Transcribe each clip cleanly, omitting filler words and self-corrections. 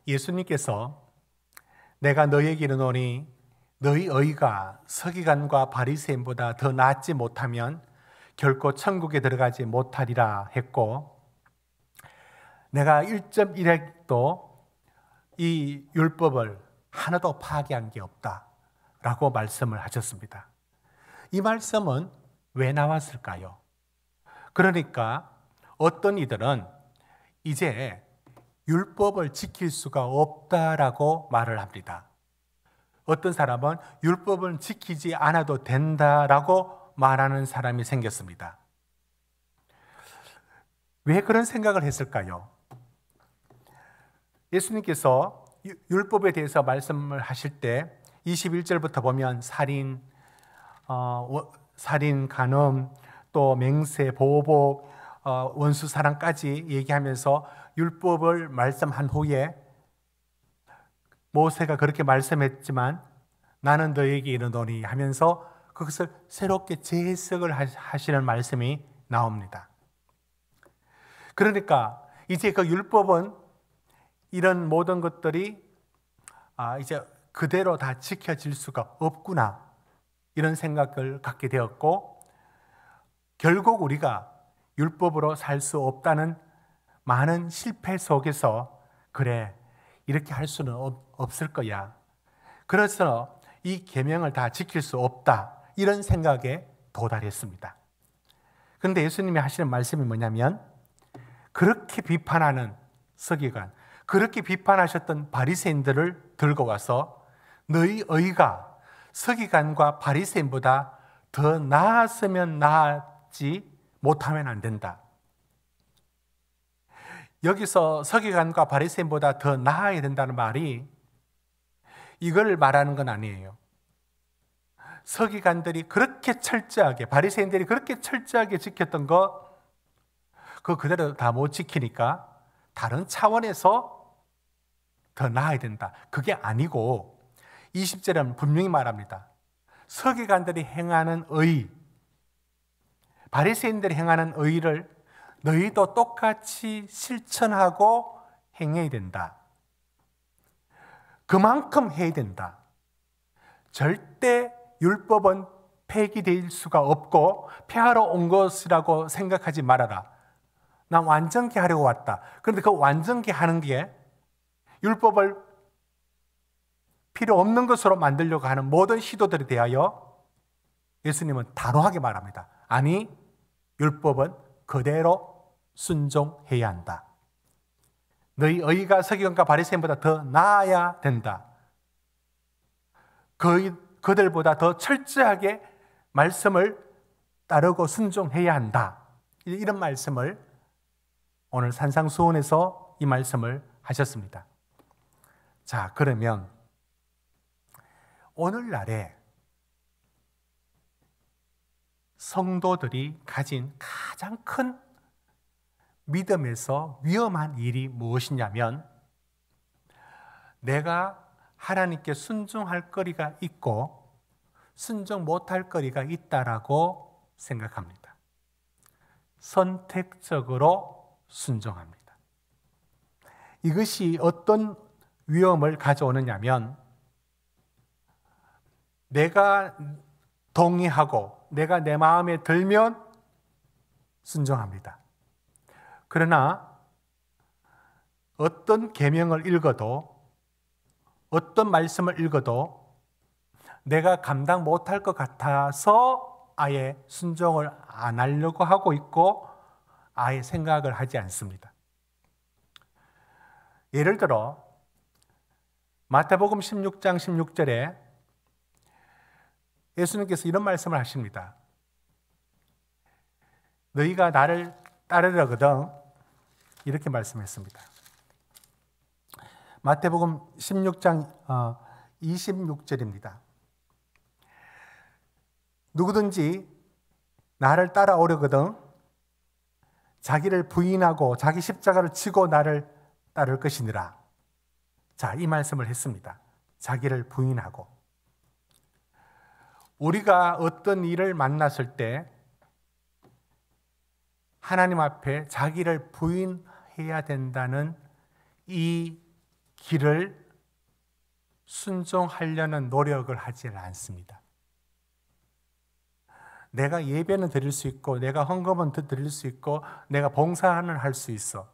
예수님께서 내가 너희에게 이르노니 너희 의가 서기관과 바리새인보다 더 낫지 못하면 결코 천국에 들어가지 못하리라 했고, 내가 1.1핵도 이 율법을 하나도 파괴한 게 없다라고 말씀을 하셨습니다. 이 말씀은 왜 나왔을까요? 그러니까 어떤 이들은 이제 율법을 지킬 수가 없다라고 말을 합니다. 어떤 사람은 율법은 지키지 않아도 된다라고 말하는 사람이 생겼습니다. 왜 그런 생각을 했을까요? 예수님께서 율법에 대해서 말씀을 하실 때 21절부터 보면 살인, 간음, 또 맹세, 보복, 원수 사랑까지 얘기하면서 율법을 말씀한 후에 모세가 그렇게 말씀했지만 나는 너에게 이르노니 하면서 그것을 새롭게 재해석을 하시는 말씀이 나옵니다. 그러니까 이제 그 율법은 이런 모든 것들이 이제 그대로 다 지켜질 수가 없구나, 이런 생각을 갖게 되었고, 결국 우리가 율법으로 살 수 없다는 많은 실패 속에서 그래, 이렇게 할 수는 없을 거야, 그래서 이 계명을 다 지킬 수 없다, 이런 생각에 도달했습니다. 그런데 예수님이 하시는 말씀이 뭐냐면, 그렇게 비판하는 서기관, 그렇게 비판하셨던 바리새인들을 들고 와서 너희 의가 서기관과 바리새인보다 더 나았으면 나았지 못하면 안 된다. 여기서 서기관과 바리새인보다 더 나아야 된다는 말이 이걸 말하는 건 아니에요. 서기관들이 그렇게 철저하게, 바리새인들이 그렇게 철저하게 지켰던 거 그거 그대로 다 못 지키니까 다른 차원에서 더 나아야 된다, 그게 아니고 20절은 분명히 말합니다. 서기관들이 행하는 의, 바리새인들이 행하는 의를 너희도 똑같이 실천하고 행해야 된다. 그만큼 해야 된다. 절대 율법은 폐기될 수가 없고 폐하러 온 것이라고 생각하지 말아라. 난 완전케 하려고 왔다. 그런데 그 완전케 하는 게 율법을 필요 없는 것으로 만들려고 하는 모든 시도들에 대하여 예수님은 단호하게 말합니다. 아니, 율법은 그대로 순종해야 한다. 너희 의가 서기관과 바리새인보다 더 나아야 된다. 그들보다 더 철저하게 말씀을 따르고 순종해야 한다. 이런 말씀을 오늘 산상수훈에서 이 말씀을 하셨습니다. 자, 그러면 오늘날에 성도들이 가진 가장 큰 믿음에서 위험한 일이 무엇이냐면, 내가 하나님께 순종할 거리가 있고 순종 못할 거리가 있다라고 생각합니다. 선택적으로 순종합니다. 이것이 어떤 위험을 가져오느냐면, 내가 동의하고 내가 내 마음에 들면 순종합니다. 그러나 어떤 계명을 읽어도, 어떤 말씀을 읽어도 내가 감당 못할 것 같아서 아예 순종을 안 하려고 하고 있고 아예 생각을 하지 않습니다. 예를 들어 마태복음 16장 16절에 예수님께서 이런 말씀을 하십니다. 너희가 나를 따르려거든, 이렇게 말씀했습니다. 마태복음 16장 26절입니다. 누구든지 나를 따라오려거든 자기를 부인하고 자기 십자가를 지고 나를 따를 것이니라. 자, 이 말씀을 했습니다. 자기를 부인하고. 우리가 어떤 일을 만났을 때 하나님 앞에 자기를 부인해야 된다는 이 길을 순종하려는 노력을 하지 않습니다. 내가 예배는 드릴 수 있고, 내가 헌금은 드릴 수 있고, 내가 봉사는 할 수 있어.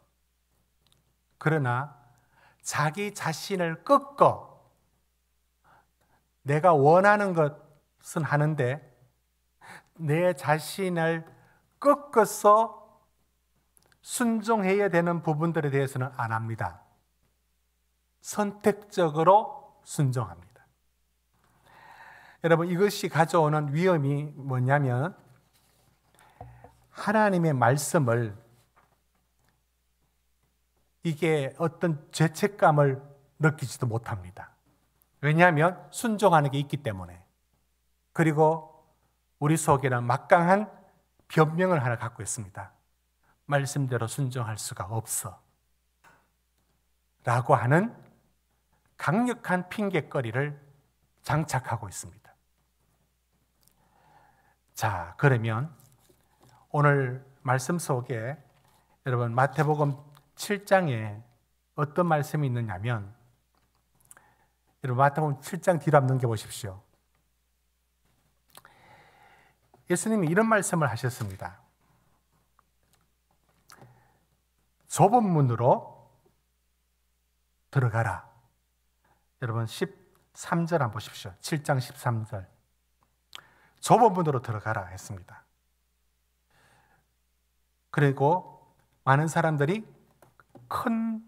그러나 자기 자신을 꺾어 내가 원하는 것은 하는데 내 자신을 꺾어서 순종해야 되는 부분들에 대해서는 안 합니다. 선택적으로 순종합니다. 여러분, 이것이 가져오는 위험이 뭐냐면 하나님의 말씀을 이게 어떤 죄책감을 느끼지도 못합니다. 왜냐하면 순종하는 게 있기 때문에. 그리고 우리 속에는 막강한 변명을 하나 갖고 있습니다. 말씀대로 순종할 수가 없어 라고 하는 강력한 핑계거리를 장착하고 있습니다. 자, 그러면 오늘 말씀 속에 여러분 마태복음 7장에 어떤 말씀이 있느냐면, 여러분 마태복음 7장 뒤로 한번 넘겨보십시오. 예수님이 이런 말씀을 하셨습니다. 좁은 문으로 들어가라. 여러분 13절 한번 보십시오. 7장 13절. 좁은 문으로 들어가라 했습니다. 그리고 많은 사람들이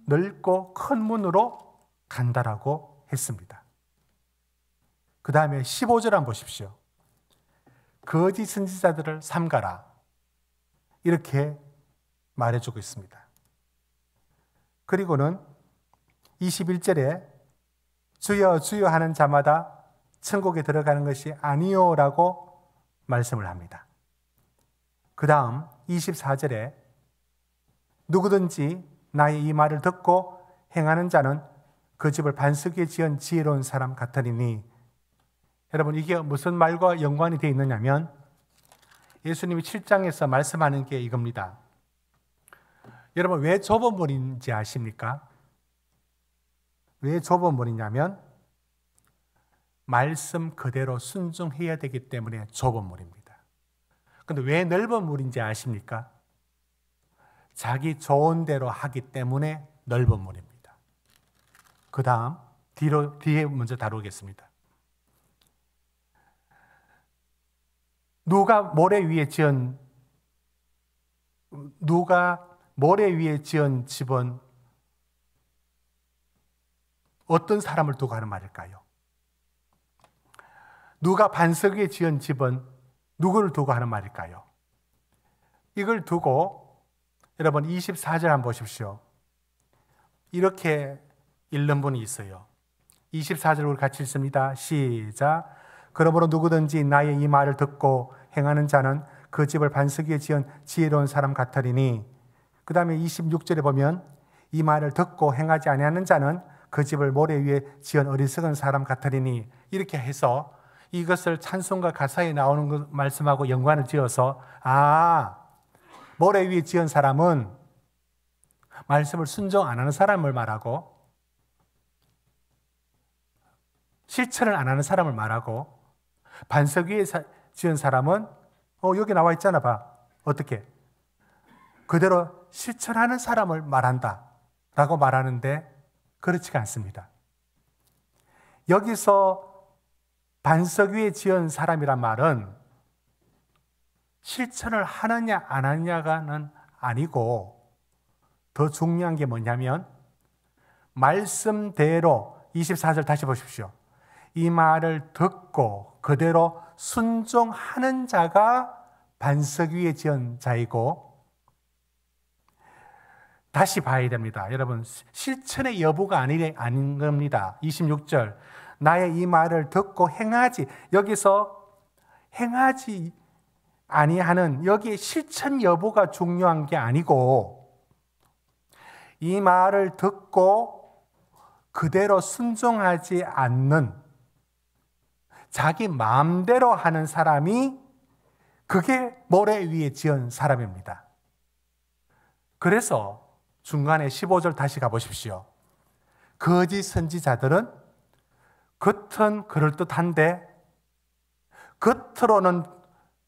넓고 큰 문으로 간다라고 했습니다. 그 다음에 15절 한번 보십시오. 거짓 선지자들을 삼가라. 이렇게 말해주고 있습니다. 그리고는 21절에 주여 주여 하는 자마다 천국에 들어가는 것이 아니요라고 말씀을 합니다. 그 다음 24절에 누구든지 나의 이 말을 듣고 행하는 자는 그 집을 반석에 지은 지혜로운 사람 같으리니. 여러분, 이게 무슨 말과 연관이 되어 있느냐면 예수님이 7장에서 말씀하는 게 이겁니다. 여러분, 왜 좁은 문인지 아십니까? 왜 좁은 문이냐면 말씀 그대로 순종해야 되기 때문에 좁은 문입니다. 그런데 왜 넓은 문인지 아십니까? 자기 좋은 대로 하기 때문에 넓은 문입니다. 그 다음 뒤에 먼저 다루겠습니다. 누가 모래 위에 지은 집은 어떤 사람을 두고 하는 말일까요? 누가 반석 위에 지은 집은 누구를 두고 하는 말일까요? 이걸 두고 여러분 24절 한번 보십시오. 이렇게 읽는 분이 있어요. 24절 우리 같이 읽습니다. 시작. 그러므로 누구든지 나의 이 말을 듣고 행하는 자는 그 집을 반석 위에 지은 지혜로운 사람 같으리니. 그 다음에 26절에 보면 이 말을 듣고 행하지 아니하는 자는 그 집을 모래 위에 지은 어리석은 사람 같으리니. 이렇게 해서 이것을 찬송가 가사에 나오는 것 말씀하고 연관을 지어서 모래 위에 지은 사람은 말씀을 순종 안 하는 사람을 말하고 실천을 안 하는 사람을 말하고, 반석 위에 지은 사람은 여기 나와 있잖아 봐. 어떻게? 그대로 실천하는 사람을 말한다 라고 말하는데 그렇지가 않습니다. 여기서 반석 위에 지은 사람이란 말은 실천을 하느냐 안 하느냐가는 아니고 더 중요한 게 뭐냐면 말씀대로 24절 다시 보십시오. 이 말을 듣고 그대로 순종하는 자가 반석 위에 지은 자이고, 다시 봐야 됩니다. 여러분, 실천의 여부가 아닌 겁니다. 26절. 나의 이 말을 듣고 행하지. 여기서 행하지 아니하는, 여기에 실천 여부가 중요한 게 아니고 이 말을 듣고 그대로 순종하지 않는 자기 마음대로 하는 사람이, 그게 모래 위에 지은 사람입니다. 그래서 중간에 15절 다시 가보십시오. 거짓 선지자들은 겉은 그럴듯한데 겉으로는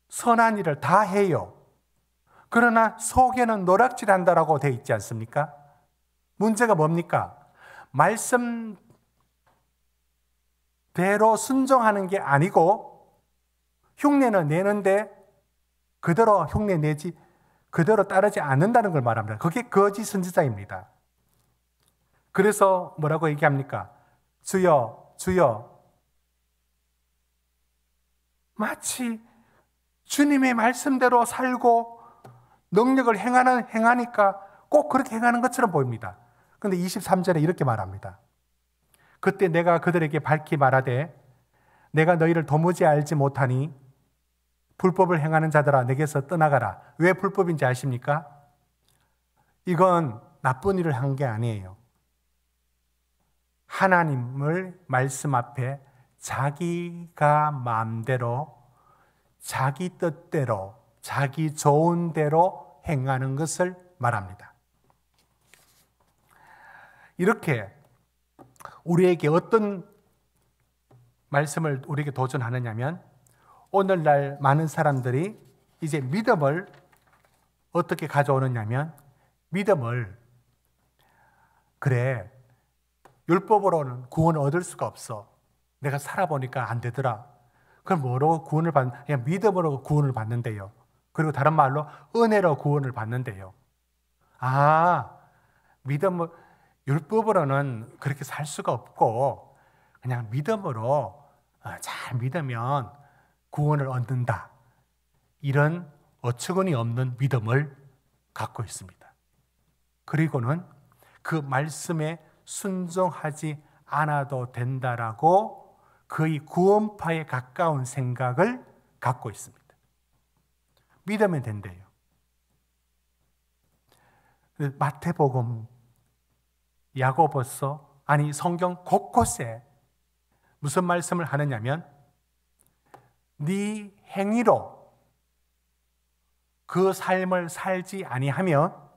선한 일을 다 해요. 그러나 속에는 노략질한다라고 되어 있지 않습니까? 문제가 뭡니까? 말씀대로 순종하는 게 아니고 흉내는 내는데 그대로 흉내 내지 그대로 따르지 않는다는 걸 말합니다. 그게 거짓 선지자입니다. 그래서 뭐라고 얘기합니까? 주여, 주여. 마치 주님의 말씀대로 살고 능력을 행하니까 꼭 그렇게 행하는 것처럼 보입니다. 그런데 23절에 이렇게 말합니다. 그때 내가 그들에게 밝히 말하되 내가 너희를 도무지 알지 못하니 불법을 행하는 자들아 내게서 떠나가라. 왜 불법인지 아십니까? 이건 나쁜 일을 한 게 아니에요. 하나님을 말씀 앞에 자기가 마음대로 자기 뜻대로 자기 좋은 대로 행하는 것을 말합니다. 이렇게 우리에게 어떤 말씀을 우리에게 도전하느냐면 오늘날 많은 사람들이 이제 믿음을 어떻게 가져오느냐면 믿음을 그래 율법으로는 구원을 얻을 수가 없어. 내가 살아보니까 안 되더라. 그럼 뭐로 구원을 그냥 믿음으로 구원을 받는데요. 그리고 다른 말로 은혜로 구원을 받는데요. 아, 믿음을 율법으로는 그렇게 살 수가 없고 그냥 믿음으로 잘 믿으면 구원을 얻는다. 이런 어처구니 없는 믿음을 갖고 있습니다. 그리고는 그 말씀에 순종하지 않아도 된다라고 거의 구원파에 가까운 생각을 갖고 있습니다. 믿으면 된대요. 마태복음, 야고보서, 아니 성경 곳곳에 무슨 말씀을 하느냐면 네 행위로 그 삶을 살지 아니하면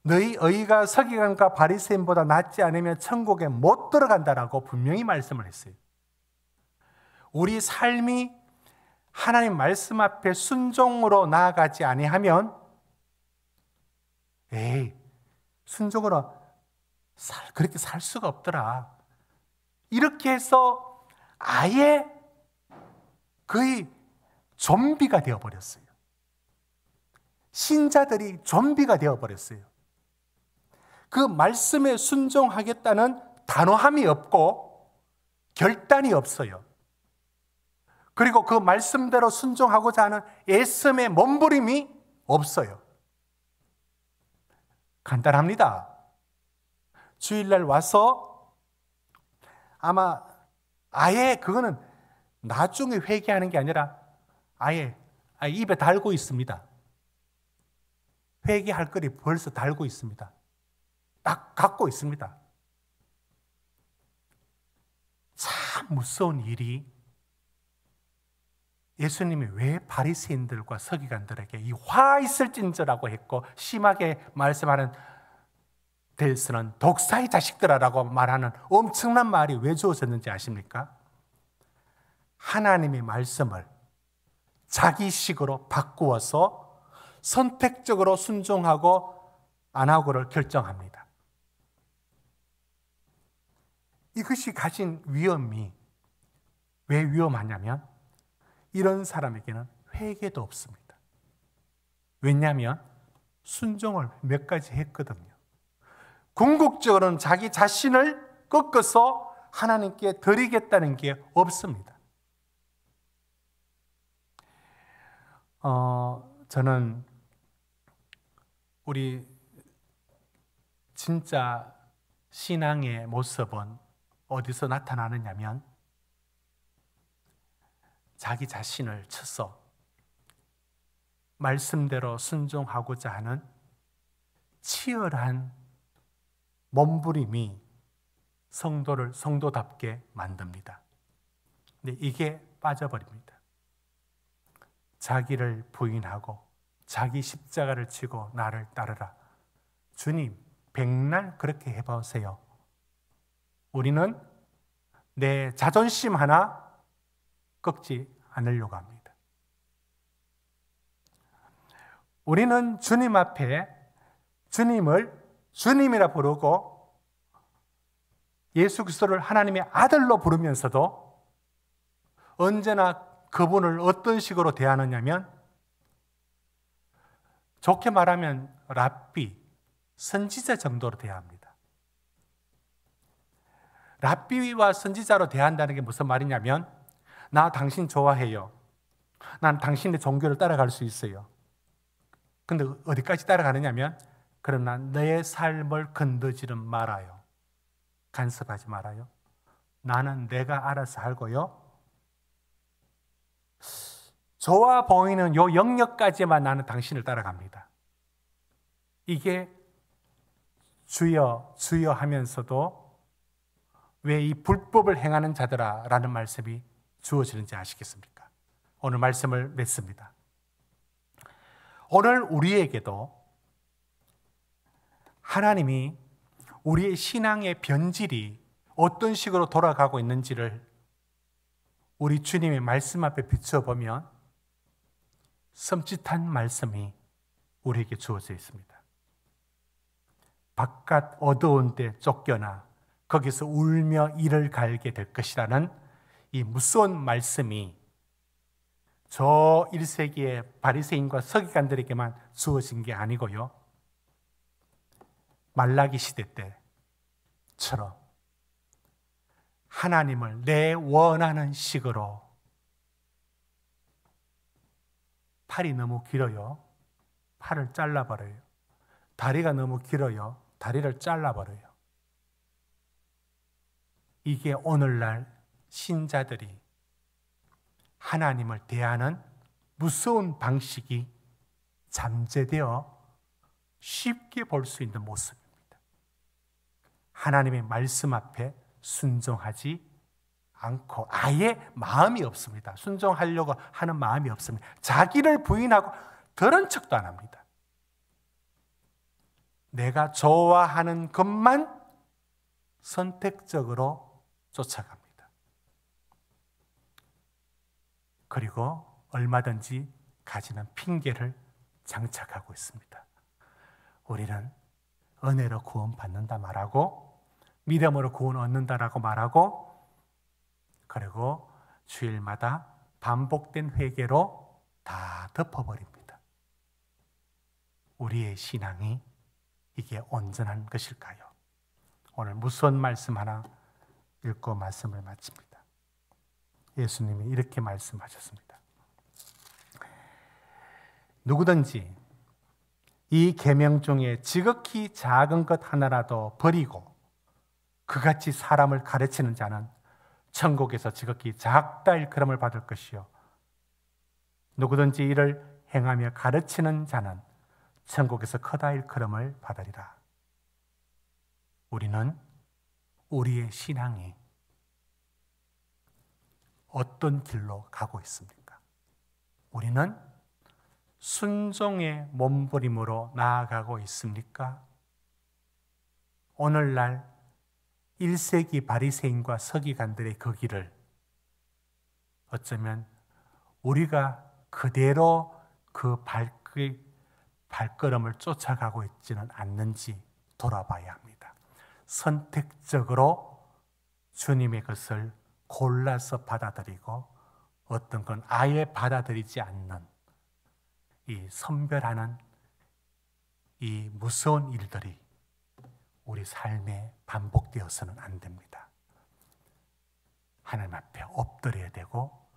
너희 의가 서기관과 바리새인보다 낫지 않으면 천국에 못 들어간다라고 분명히 말씀을 했어요. 우리 삶이 하나님 말씀 앞에 순종으로 나아가지 아니하면 순종으로 그렇게 살 수가 없더라. 이렇게 해서 아예 거의 좀비가 되어버렸어요. 신자들이 좀비가 되어버렸어요. 그 말씀에 순종하겠다는 단호함이 없고 결단이 없어요. 그리고 그 말씀대로 순종하고자 하는 애씀의 몸부림이 없어요. 간단합니다. 주일날 와서 아마 아예 그거는 나중에 회개하는 게 아니라 아예 입에 달고 있습니다. 회개할 거리 벌써 달고 있습니다. 딱 갖고 있습니다. 참 무서운 일이 예수님이 왜 바리새인들과 서기관들에게 이 화 있을진저라고 했고 심하게 말씀하는 데서는 독사의 자식들아라고 말하는 엄청난 말이 왜 주어졌는지 아십니까? 하나님의 말씀을 자기식으로 바꾸어서 선택적으로 순종하고 안 하고를 결정합니다. 이것이 가진 위험이 왜 위험하냐면 이런 사람에게는 회개도 없습니다. 왜냐하면 순종을 몇 가지 했거든요. 궁극적으로는 자기 자신을 꺾어서 하나님께 드리겠다는 게 없습니다. 저는 우리 진짜 신앙의 모습은 어디서 나타나느냐면 자기 자신을 쳐서 말씀대로 순종하고자 하는 치열한 몸부림이 성도를 성도답게 만듭니다. 근데 이게 빠져버립니다. 자기를 부인하고 자기 십자가를 지고 나를 따르라. 주님, 백날 그렇게 해보세요. 우리는 내 자존심 하나 꺾지 않으려고 합니다. 우리는 주님 앞에 주님을 주님이라 부르고 예수 그리스도를 하나님의 아들로 부르면서도 언제나 그분을 어떤 식으로 대하느냐면, 좋게 말하면 랍비, 선지자 정도로 대합니다. 랍비와 선지자로 대한다는 게 무슨 말이냐면, 나 당신 좋아해요. 난 당신의 종교를 따라갈 수 있어요. 근데 어디까지 따라가느냐면, 그러나 내 삶을 건드지는 말아요. 간섭하지 말아요. 나는 내가 알아서 알고요. 좋아 보이는 요 영역까지만 나는 당신을 따라갑니다. 이게 주여 주여 하면서도 왜 이 불법을 행하는 자들아 라는 말씀이 주어지는지 아시겠습니까? 오늘 말씀을 맺습니다. 오늘 우리에게도 하나님이 우리의 신앙의 변질이 어떤 식으로 돌아가고 있는지를 우리 주님의 말씀 앞에 비춰보면 섬찟한 말씀이 우리에게 주어져 있습니다. 바깥 어두운 데 쫓겨나 거기서 울며 이를 갈게 될 것이라는 이 무서운 말씀이 저 1세기의 바리새인과 서기관들에게만 주어진 게 아니고요. 말라기 시대 때처럼 하나님을 내 원하는 식으로, 팔이 너무 길어요. 팔을 잘라버려요. 다리가 너무 길어요. 다리를 잘라버려요. 이게 오늘날 신자들이 하나님을 대하는 무서운 방식이 잠재되어 쉽게 볼 수 있는 모습입니다. 하나님의 말씀 앞에 순종하지 않고 아예 마음이 없습니다. 순종하려고 하는 마음이 없습니다. 자기를 부인하고 들은 척도 안 합니다. 내가 좋아하는 것만 선택적으로 쫓아갑니다. 그리고 얼마든지 가지는 핑계를 장착하고 있습니다. 우리는 은혜로 구원받는다 말하고 믿음으로 구원 얻는다라고 말하고, 그리고 주일마다 반복된 회개로 다 덮어버립니다. 우리의 신앙이 이게 온전한 것일까요? 오늘 무서운 말씀 하나 읽고 말씀을 마칩니다. 예수님이 이렇게 말씀하셨습니다. 누구든지 이 계명 중에 지극히 작은 것 하나라도 버리고 그같이 사람을 가르치는 자는 천국에서 지극히 작다 일컬음을 받을 것이요, 누구든지 이를 행하며 가르치는 자는 천국에서 크다 일컬음을 받으리라. 우리는 우리의 신앙이 어떤 길로 가고 있습니까? 우리는 순종의 몸부림으로 나아가고 있습니까? 오늘날 1세기 바리새인과 서기관들의 그 길을 어쩌면 우리가 그대로 그 발걸음을 쫓아가고 있지는 않는지 돌아봐야 합니다. 선택적으로 주님의 것을 골라서 받아들이고 어떤 건 아예 받아들이지 않는 이 선별하는 이 무서운 일들이 우리 삶에 반복되어서는 안 됩니다. 하나님 앞에 엎드려야 되고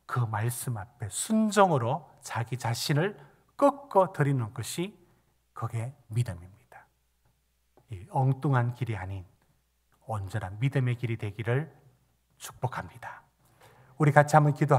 그 말씀 앞에 순종으로 자기 자신을 꺾어 드리는 것이 그게 믿음입니다. 이 엉뚱한 길이 아닌 온전한 믿음의 길이 되기를 축복합니다. 우리 같이 한번 기도하겠습니다.